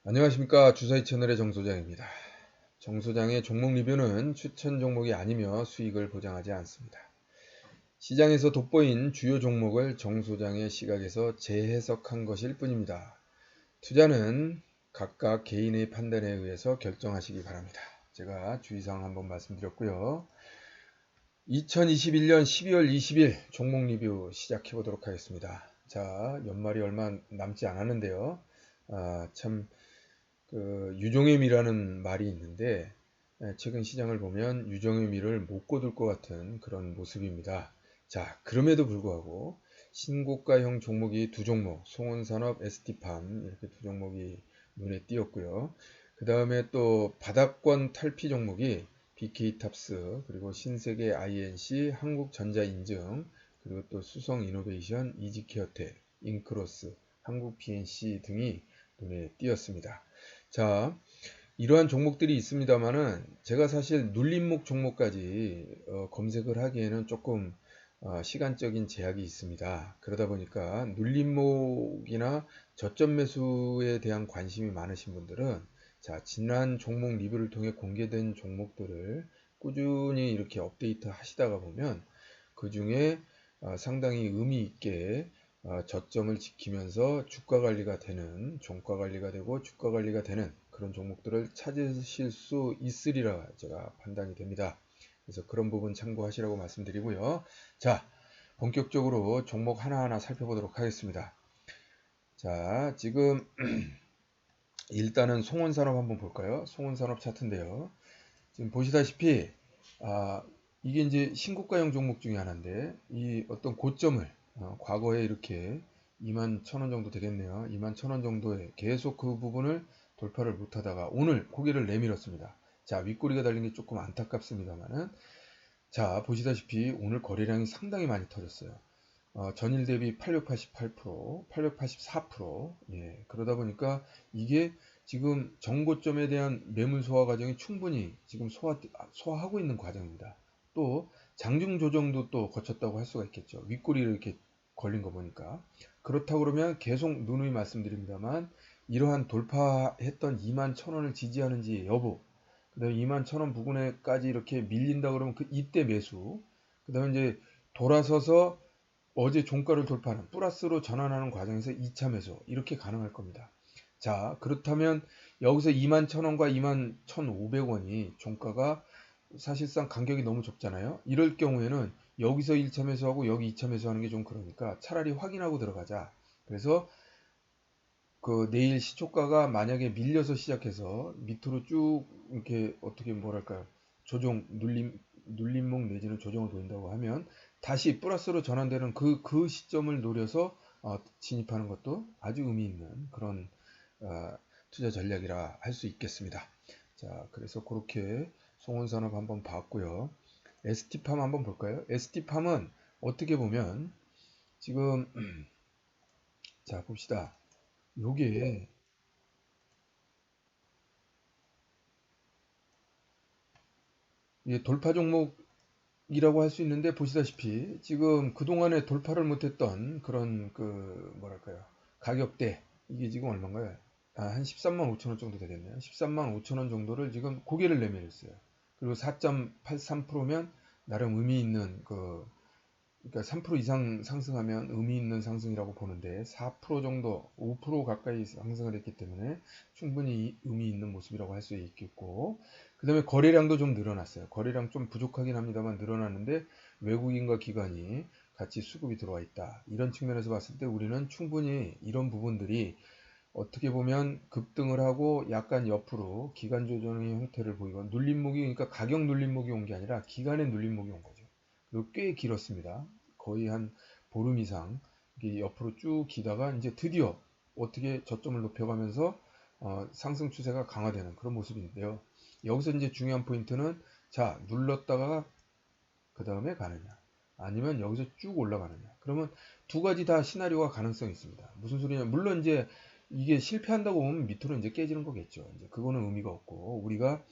안녕하십니까. 주사위 채널의 정소장입니다. 정소장의 종목 리뷰는 추천 종목이 아니며 수익을 보장하지 않습니다. 시장에서 돋보인 주요 종목을 정소장의 시각에서 재해석한 것일 뿐입니다. 투자는 각각 개인의 판단에 의해서 결정하시기 바랍니다. 제가 주의사항 한번 말씀드렸고요. 2021년 12월 20일 종목 리뷰 시작해 보도록 하겠습니다. 자, 연말이 얼마 남지 않았는데요. 참 유종의 미라는 말이 있는데 최근 시장을 보면 유종의 미를 못 거둘 것 같은 그런 모습입니다. 자, 그럼에도 불구하고 신고가형 종목이 두 종목, 송원산업, ST팜 이렇게 두 종목이 눈에 띄었고요. 그 다음에 또 바닥권 탈피 종목이 BK탑스, 그리고 신세계 INC, 한국전자인증, 그리고 또 수성이노베이션, 이지케어텍, 인크로스, 한국 PNC 등이 눈에 띄었습니다. 자, 이러한 종목들이 있습니다만은 제가 사실 눌림목 종목까지 검색을 하기에는 조금 시간적인 제약이 있습니다. 그러다 보니까 눌림목이나 저점 매수에 대한 관심이 많으신 분들은 자, 지난 종목 리뷰를 통해 공개된 종목들을 꾸준히 이렇게 업데이트 하시다가 보면 그 중에 상당히 의미 있게 저점을 지키면서 주가 관리가 되는, 종가 관리가 되고 주가 관리가 되는 그런 종목들을 찾으실 수 있으리라 제가 판단이 됩니다. 그래서 그런 부분 참고하시라고 말씀드리고요. 자, 본격적으로 종목 하나하나 살펴보도록 하겠습니다. 자, 지금 일단은 송원산업 한번 볼까요? 송원산업 차트인데요. 지금 보시다시피 이게 이제 신고가형 종목 중에 하나인데 이 어떤 고점을 과거에 이렇게 21,000원 정도 되겠네요. 21,000원 정도에 계속 그 부분을 돌파를 못하다가 오늘 고개를 내밀었습니다. 자, 윗꼬리가 달린 게 조금 안타깝습니다만은 자, 보시다시피 오늘 거래량이 상당히 많이 터졌어요. 전일 대비 888%, 884%. 예, 그러다 보니까 이게 지금 정고점에 대한 매물 소화 과정이 충분히 지금 소화하고 있는 과정입니다. 또 장중 조정도 또 거쳤다고 할 수가 있겠죠. 윗꼬리를 이렇게 걸린 거 보니까. 그렇다고 그러면 계속 누누이 말씀드립니다만 이러한 돌파했던 21,000원을 지지하는지 여부, 그 다음에 21,000원 부근에까지 이렇게 밀린다 그러면 그 이때 매수, 그 다음에 이제 돌아서서 어제 종가를 돌파하는 플러스로 전환하는 과정에서 2차 매수 이렇게 가능할 겁니다. 자, 그렇다면 여기서 21,000원과 21,500원이 종가가 사실상 간격이 너무 좁잖아요. 이럴 경우에는 여기서 1차 매수하고 여기 2차 매수하는 게 좀 그러니까 차라리 확인하고 들어가자. 그래서 그 내일 시초가가 만약에 밀려서 시작해서 밑으로 쭉 이렇게 어떻게 뭐랄까요, 조정 눌림목 내지는 조정을 보인다고 하면 다시 플러스로 전환되는 그 시점을 노려서 진입하는 것도 아주 의미 있는 그런 투자 전략이라 할 수 있겠습니다. 자, 그래서 그렇게 송원산업 한번 봤고요. ST팜 한번 볼까요? ST팜은 어떻게 보면 지금 자, 봅시다. 요게 이게 돌파 종목이라고 할 수 있는데 보시다시피 지금 그동안에 돌파를 못했던 그런 그 뭐랄까요, 가격대 이게 지금 얼마인가요? 한 13만 5천 원 정도 되겠네요. 13만 5천 원 정도를 지금 고개를 내밀었어요. 그리고 4.83%면 나름 의미 있는 그러니까 3% 이상 상승하면 의미 있는 상승이라고 보는데 4% 정도, 5% 가까이 상승을 했기 때문에 충분히 의미 있는 모습이라고 할 수 있겠고, 그 다음에 거래량도 좀 늘어났어요. 거래량 좀 부족하긴 합니다만 늘어났는데 외국인과 기관이 같이 수급이 들어와 있다. 이런 측면에서 봤을 때 우리는 충분히 이런 부분들이 어떻게 보면 급등을 하고 약간 옆으로 기간 조정의 형태를 보이고 눌림목이, 그러니까 가격 눌림목이 온 게 아니라 기간의 눌림목이 온 거죠. 그리고 꽤 길었습니다. 거의 한 보름 이상 옆으로 쭉 기다가 이제 드디어 어떻게 저점을 높여가면서 상승 추세가 강화되는 그런 모습인데요. 여기서 이제 중요한 포인트는 자, 눌렀다가 그 다음에 가느냐, 아니면 여기서 쭉 올라가느냐. 그러면 두 가지 다 시나리오가 가능성이 있습니다. 무슨 소리냐? 물론 이제 이게 실패한다고 보면 밑으로 이제 깨지는 거겠죠. 이제 그거는 의미가 없고 우리가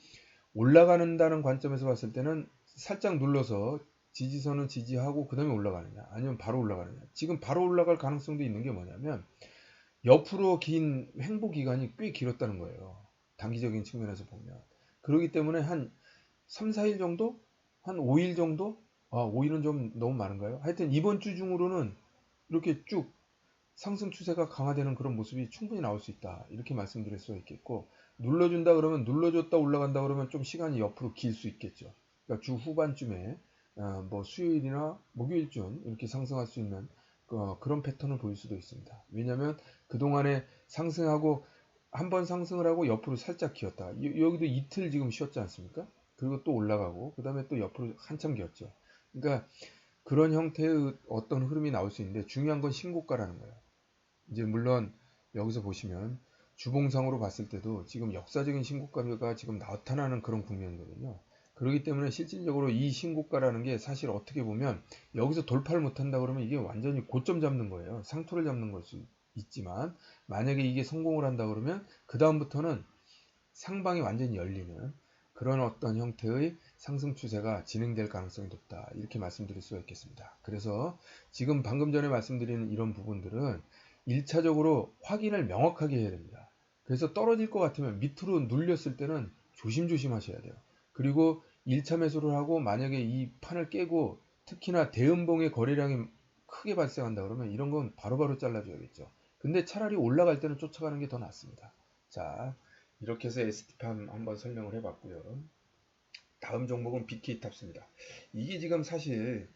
올라가는다는 관점에서 봤을 때는 살짝 눌러서 지지선은 지지하고 그 다음에 올라가느냐, 아니면 바로 올라가느냐. 지금 바로 올라갈 가능성도 있는 게 뭐냐면 옆으로 긴 횡보 기간이 꽤 길었다는 거예요. 단기적인 측면에서 보면. 그렇기 때문에 한 3, 4일 정도? 한 5일 정도? 5일은 좀 너무 많은가요? 하여튼 이번 주 중으로는 이렇게 쭉 상승 추세가 강화되는 그런 모습이 충분히 나올 수 있다. 이렇게 말씀드릴 수가 있겠고, 눌러준다 그러면 눌러줬다 올라간다 그러면 좀 시간이 옆으로 길 수 있겠죠. 그러니까 주 후반쯤에 뭐 수요일이나 목요일쯤 이렇게 상승할 수 있는 그런 패턴을 보일 수도 있습니다. 왜냐하면 그동안에 상승하고 한 번 상승을 하고 옆으로 살짝 기었다. 여기도 이틀 지금 쉬었지 않습니까? 그리고 또 올라가고 그 다음에 또 옆으로 한참 기었죠. 그러니까 그런 형태의 어떤 흐름이 나올 수 있는데 중요한 건 신고가라는 거예요. 이제 물론 여기서 보시면 주봉상으로 봤을 때도 지금 역사적인 신고가가 지금 나타나는 그런 국면이거든요. 그렇기 때문에 실질적으로 이 신고가라는 게 사실 어떻게 보면 여기서 돌파를 못한다 그러면 이게 완전히 고점 잡는 거예요. 상토를 잡는 걸 수 있지만 만약에 이게 성공을 한다 그러면 그 다음부터는 상방이 완전히 열리는 그런 어떤 형태의 상승 추세가 진행될 가능성이 높다. 이렇게 말씀드릴 수가 있겠습니다. 그래서 지금 방금 전에 말씀드리는 이런 부분들은 1차적으로 확인을 명확하게 해야 됩니다. 그래서 떨어질 것 같으면 밑으로 눌렸을 때는 조심조심 하셔야 돼요. 그리고 1차 매수를 하고 만약에 이 판을 깨고 특히나 대음봉의 거래량이 크게 발생한다 그러면 이런 건 바로바로 잘라줘야겠죠. 근데 차라리 올라갈 때는 쫓아가는 게 더 낫습니다. 자, 이렇게 해서 ST팜 한번 설명을 해봤고요. 다음 종목은 BK탑스입니다. 이게 지금 사실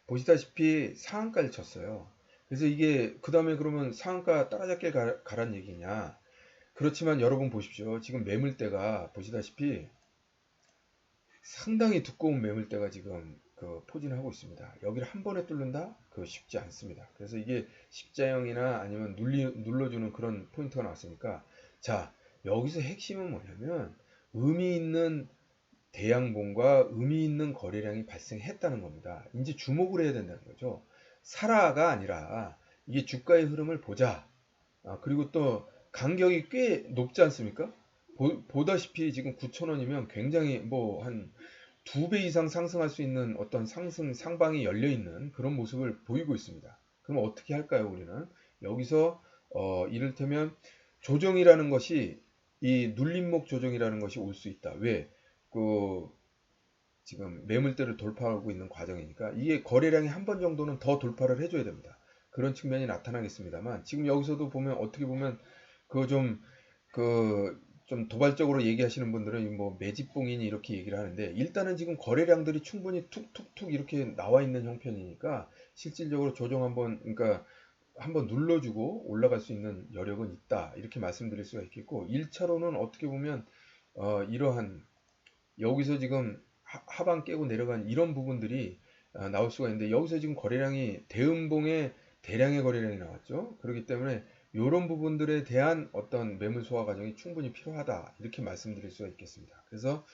보시다시피 상한가를 쳤어요. 그래서 이게 그 다음에 그러면 상한가 따라잡게 가란 얘기냐? 그렇지만 여러분 보십시오. 지금 매물대가 보시다시피 상당히 두꺼운 매물대가 지금 포진하고 있습니다. 여기를 한 번에 뚫는다? 그거 쉽지 않습니다. 그래서 이게 십자형이나 아니면 눌러주는 그런 포인트가 나왔으니까 자, 여기서 핵심은 뭐냐면 의미 있는 대양봉과 의미 있는 거래량이 발생했다는 겁니다. 이제 주목을 해야 된다는 거죠. 사라가 아니라 이게 주가의 흐름을 보자. 그리고 또 간격이 꽤 높지 않습니까? 보다시피 지금 9,000원이면 굉장히 뭐 한 2배 이상 상승할 수 있는 어떤 상방이 열려 있는 그런 모습을 보이고 있습니다. 그럼 어떻게 할까요, 우리는? 여기서 이를테면 조정이라는 것이 이 눌림목 조정이라는 것이 올 수 있다. 왜? 그 지금 매물대를 돌파하고 있는 과정이니까 이게 거래량이 한 번 정도는 더 돌파를 해줘야 됩니다. 그런 측면이 나타나겠습니다만 지금 여기서도 보면 어떻게 보면 그 좀 도발적으로 얘기하시는 분들은 뭐 매집봉이니 이렇게 얘기를 하는데 일단은 지금 거래량들이 충분히 툭툭툭 이렇게 나와 있는 형편이니까 실질적으로 조정 한번 그러니까 한번 눌러주고 올라갈 수 있는 여력은 있다 이렇게 말씀드릴 수가 있겠고 1차로는 어떻게 보면 이러한 여기서 지금 하방 깨고 내려간 이런 부분들이 나올 수가 있는데 여기서 지금 거래량이 대음봉에 대량의 거래량이 나왔죠. 그렇기 때문에 이런 부분들에 대한 어떤 매물 소화 과정이 충분히 필요하다 이렇게 말씀드릴 수가 있겠습니다. 그래서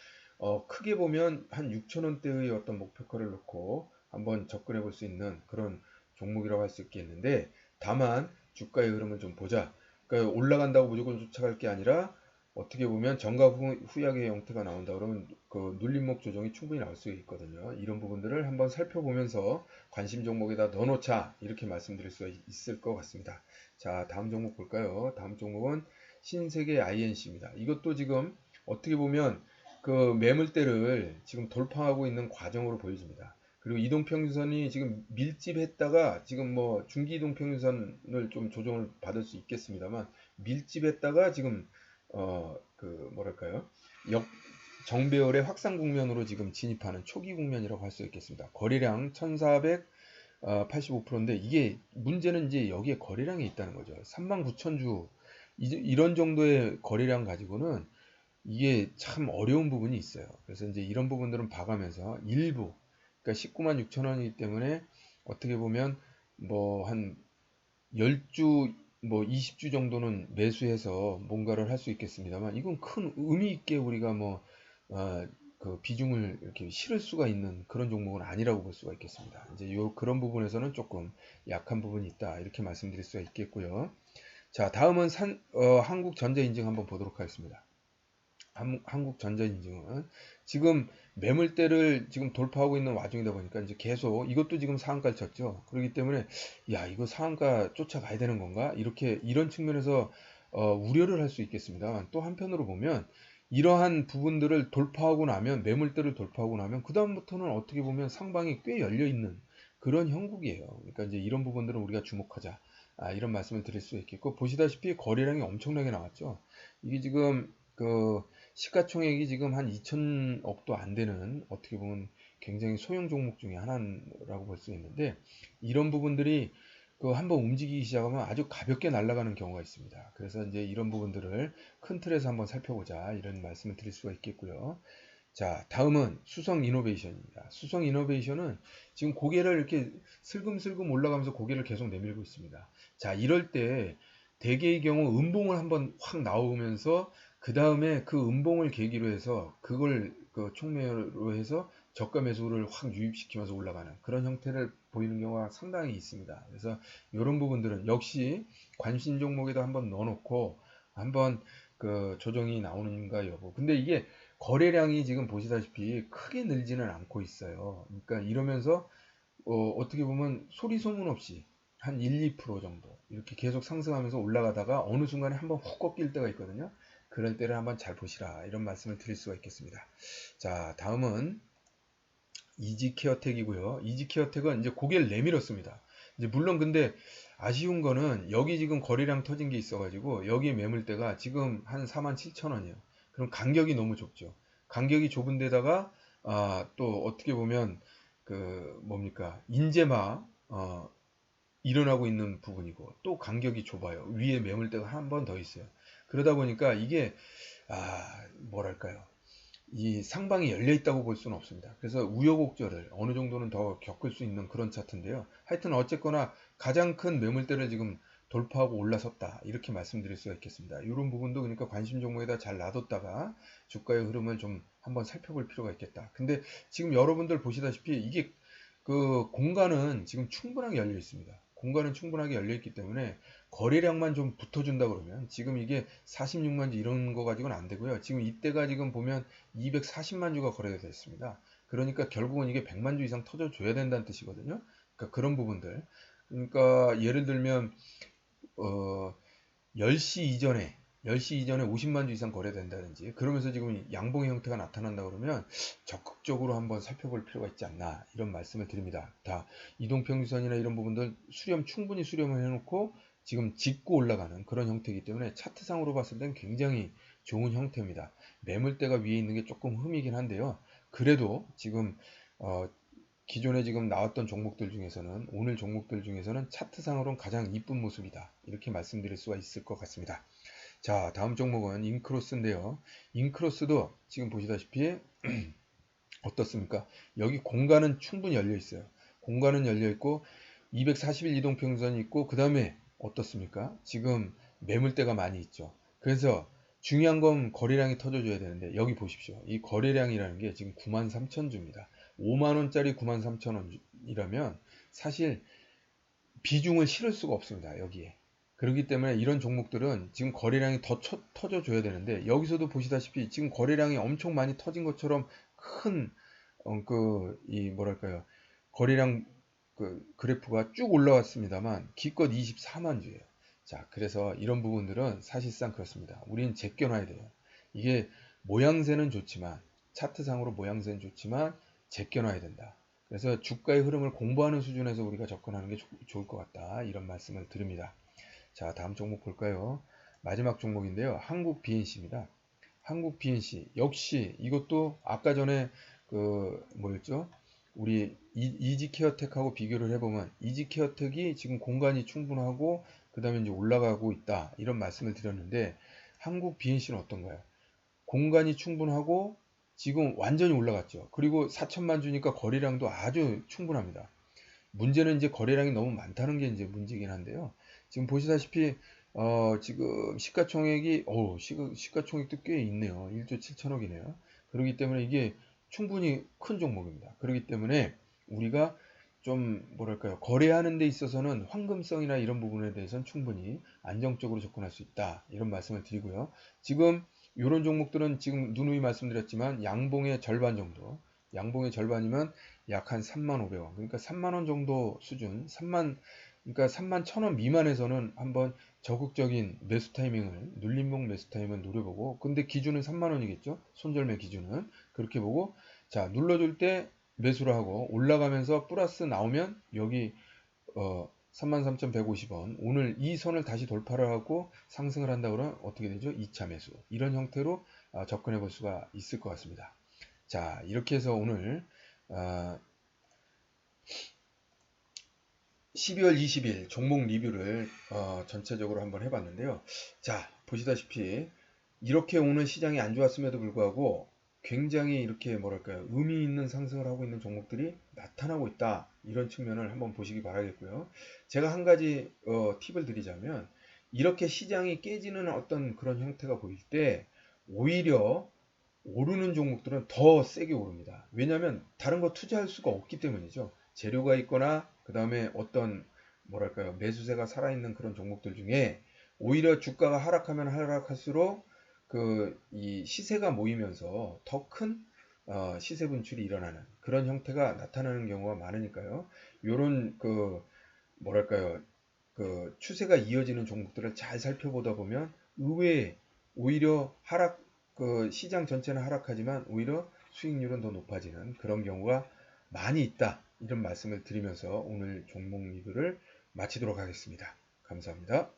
크게 보면 한 6,000원대의 어떤 목표가를 놓고 한번 접근해 볼 수 있는 그런 종목이라고 할 수 있겠는데 다만 주가의 흐름을 좀 보자. 그러니까 올라간다고 무조건 쫓아갈 게 아니라 어떻게 보면 전과 후약의 형태가 나온다 그러면 그 눌림목 조정이 충분히 나올 수 있거든요. 이런 부분들을 한번 살펴보면서 관심 종목에다 넣어놓자 이렇게 말씀드릴 수가 있을 것 같습니다. 자, 다음 종목 볼까요? 다음 종목은 신세계 INC입니다. 이것도 지금 어떻게 보면 그 매물대를 지금 돌파하고 있는 과정으로 보여집니다. 그리고 이동평균선이 지금 밀집했다가 지금 뭐 중기 이동평균선을 좀 조정을 받을 수 있겠습니다만 밀집했다가 지금 뭐랄까요? 정배열의 확산 국면으로 지금 진입하는 초기 국면이라고 할 수 있겠습니다. 거래량 1485%인데 이게 문제는 이제 여기에 거래량이 있다는 거죠. 39,000주 이런 정도의 거래량 가지고는 이게 참 어려운 부분이 있어요. 그래서 이제 이런 부분들은 봐가면서 일부 그러니까 19만 6천 원이기 때문에 어떻게 보면 뭐 한 10주 뭐 20주 정도는 매수해서 뭔가를 할 수 있겠습니다만 이건 큰 의미 있게 우리가 그 비중을 이렇게 실을 수가 있는 그런 종목은 아니라고 볼 수가 있겠습니다. 이제 그런 부분에서는 조금 약한 부분이 있다 이렇게 말씀드릴 수가 있겠고요. 자, 다음은 한국전자인증 한번 보도록 하겠습니다. 한국전자인증은 지금 매물대를 지금 돌파하고 있는 와중이다 보니까 이제 계속 이것도 지금 상한가를 쳤죠. 그렇기 때문에 야, 이거 상한가 쫓아가야 되는 건가? 이렇게 이런 측면에서 우려를 할 수 있겠습니다. 또 한편으로 보면 이러한 부분들을 돌파하고 나면 매물대를 돌파하고 나면 그다음부터는 어떻게 보면 상방이 꽤 열려 있는 그런 형국이에요. 그러니까 이제 이런 부분들은 우리가 주목하자. 이런 말씀을 드릴 수 있겠고 보시다시피 거래량이 엄청나게 나왔죠. 이게 지금 그 시가총액이 지금 한 2천억도 안 되는 어떻게 보면 굉장히 소형 종목 중에 하나라고 볼 수 있는데 이런 부분들이 그 한번 움직이기 시작하면 아주 가볍게 날아가는 경우가 있습니다. 그래서 이제 이런 부분들을 큰 틀에서 한번 살펴보자 이런 말씀을 드릴 수가 있겠고요. 자, 다음은 수성 이노베이션입니다. 수성 이노베이션은 지금 고개를 이렇게 슬금슬금 올라가면서 고개를 계속 내밀고 있습니다. 자, 이럴 때 대개의 경우 음봉을 한번 확 나오면서 그 다음에 그 음봉을 계기로 해서 그걸 그 촉매로 해서 저가 매수를 확 유입시키면서 올라가는 그런 형태를 보이는 경우가 상당히 있습니다. 그래서 이런 부분들은 역시 관심 종목에다 한번 넣어놓고 한번 그 조정이 나오는가 여부. 근데 이게 거래량이 지금 보시다시피 크게 늘지는 않고 있어요. 그러니까 이러면서 어떻게 보면 소리 소문 없이 한 1, 2% 정도 이렇게 계속 상승하면서 올라가다가 어느 순간에 한번 훅 꺾일 때가 있거든요. 그런 때를 한번 잘 보시라 이런 말씀을 드릴 수가 있겠습니다. 자, 다음은 이지케어텍이고요. 이지케어텍은 이제 고개를 내밀었습니다. 이제 물론 근데 아쉬운 거는 여기 지금 거래량 터진 게 있어가지고 여기 매물대가 지금 한 47,000원이에요. 그럼 간격이 너무 좁죠. 간격이 좁은 데다가 또 어떻게 보면 그 뭡니까 인제마 일어나고 있는 부분이고 또 간격이 좁아요. 위에 매물대가 한 번 더 있어요. 그러다 보니까 이게 뭐랄까요. 이 상방이 열려 있다고 볼 수는 없습니다. 그래서 우여곡절을 어느 정도는 더 겪을 수 있는 그런 차트인데요. 하여튼 어쨌거나 가장 큰 매물대를 지금 돌파하고 올라섰다. 이렇게 말씀드릴 수가 있겠습니다. 이런 부분도 그러니까 관심 종목에다 잘 놔뒀다가 주가의 흐름을 좀 한번 살펴볼 필요가 있겠다. 근데 지금 여러분들 보시다시피 이게 그 공간은 지금 충분하게 열려 있습니다. 공간은 충분하게 열려 있기 때문에 거래량만 좀 붙어준다 그러면 지금 이게 46만 주 이런 거 가지고는 안 되고요. 지금 이때가 지금 보면 240만 주가 거래가 됐습니다. 그러니까 결국은 이게 100만 주 이상 터져줘야 된다는 뜻이거든요. 그러니까 그런 부분들. 그러니까 예를 들면 10시 이전에 10시 이전에 50만 주 이상 거래된다든지 그러면서 지금 양봉의 형태가 나타난다 그러면 적극적으로 한번 살펴볼 필요가 있지 않나 이런 말씀을 드립니다. 다 이동평균선이나 이런 부분들 충분히 수렴을 해놓고 지금 짚고 올라가는 그런 형태이기 때문에 차트상으로 봤을 땐 굉장히 좋은 형태입니다. 매물대가 위에 있는 게 조금 흠이긴 한데요. 그래도 지금 기존에 지금 나왔던 종목들 중에서는 오늘 종목들 중에서는 차트상으로는 가장 이쁜 모습이다. 이렇게 말씀드릴 수가 있을 것 같습니다. 자, 다음 종목은 인크로스인데요. 인크로스도 지금 보시다시피 어떻습니까? 여기 공간은 충분히 열려 있어요. 공간은 열려 있고 240일 이동평선이 있고 그 다음에 어떻습니까? 지금 매물대가 많이 있죠. 그래서 중요한 건 거래량이 터져줘야 되는데 여기 보십시오. 이 거래량이라는 게 지금 93,000주입니다. 5만원짜리 93,000원이라면 사실 비중을 실을 수가 없습니다. 여기에. 그렇기 때문에 이런 종목들은 지금 거래량이 더 터져줘야 되는데 여기서도 보시다시피 지금 거래량이 엄청 많이 터진 것처럼 큰 이 뭐랄까요 거래량 그 그래프가 쭉 올라왔습니다만 기껏 24만 주예요. 자, 그래서 이런 부분들은 사실상 그렇습니다. 우리는 제껴놔야 돼요. 이게 모양새는 좋지만 차트상으로 모양새는 좋지만 제껴놔야 된다. 그래서 주가의 흐름을 공부하는 수준에서 우리가 접근하는 게 좋을 것 같다. 이런 말씀을 드립니다. 자, 다음 종목 볼까요? 마지막 종목인데요. 한국 BNC입니다. 한국 BNC 역시 이것도 아까 전에 그 뭐였죠? 우리 이지케어텍하고 비교를 해보면 이지케어텍이 지금 공간이 충분하고 그 다음에 이제 올라가고 있다 이런 말씀을 드렸는데 한국 BNC는 어떤가요? 공간이 충분하고 지금 완전히 올라갔죠. 그리고 4천만 주니까 거래량도 아주 충분합니다. 문제는 이제 거래량이 너무 많다는 게 이제 문제긴 한데요. 지금 보시다시피 지금 시가총액이 시가총액도 꽤 있네요. 1조 7천억이네요. 그렇기 때문에 이게 충분히 큰 종목입니다. 그렇기 때문에 우리가 좀 뭐랄까요 거래하는 데 있어서는 황금성이나 이런 부분에 대해서는 충분히 안정적으로 접근할 수 있다 이런 말씀을 드리고요. 지금 이런 종목들은 지금 누누이 말씀드렸지만 양봉의 절반 정도, 양봉의 절반이면 약 한 35,000원, 그러니까 30,000원 정도 수준, 그러니까 31,000원 미만에서는 한번 적극적인 매수 타이밍을, 눌림목 매수 타이밍을 노려보고, 근데 기준은 30,000원이겠죠? 손절매 기준은. 그렇게 보고, 자, 눌러줄 때 매수를 하고, 올라가면서 플러스 나오면 여기 33,150원. 오늘 이 선을 다시 돌파를 하고 상승을 한다 그러면 어떻게 되죠? 2차 매수. 이런 형태로 접근해 볼 수가 있을 것 같습니다. 자, 이렇게 해서 오늘 12월 20일 종목 리뷰를 전체적으로 한번 해봤는데요. 자, 보시다시피 이렇게 오늘 시장이 안 좋았음에도 불구하고 굉장히 이렇게 뭐랄까요, 의미 있는 상승을 하고 있는 종목들이 나타나고 있다, 이런 측면을 한번 보시기 바라겠고요. 제가 한 가지 팁을 드리자면, 이렇게 시장이 깨지는 어떤 그런 형태가 보일 때 오히려 오르는 종목들은 더 세게 오릅니다. 왜냐하면 다른 거 투자할 수가 없기 때문이죠. 재료가 있거나 그 다음에 어떤 뭐랄까요, 매수세가 살아있는 그런 종목들 중에 오히려 주가가 하락하면 하락할수록 그 이 시세가 모이면서 더 큰 시세 분출이 일어나는 그런 형태가 나타나는 경우가 많으니까요. 요런 그 뭐랄까요, 그 추세가 이어지는 종목들을 잘 살펴보다 보면 의외에 오히려 그 시장 전체는 하락하지만 오히려 수익률은 더 높아지는 그런 경우가 많이 있다, 이런 말씀을 드리면서 오늘 종목 리뷰를 마치도록 하겠습니다. 감사합니다.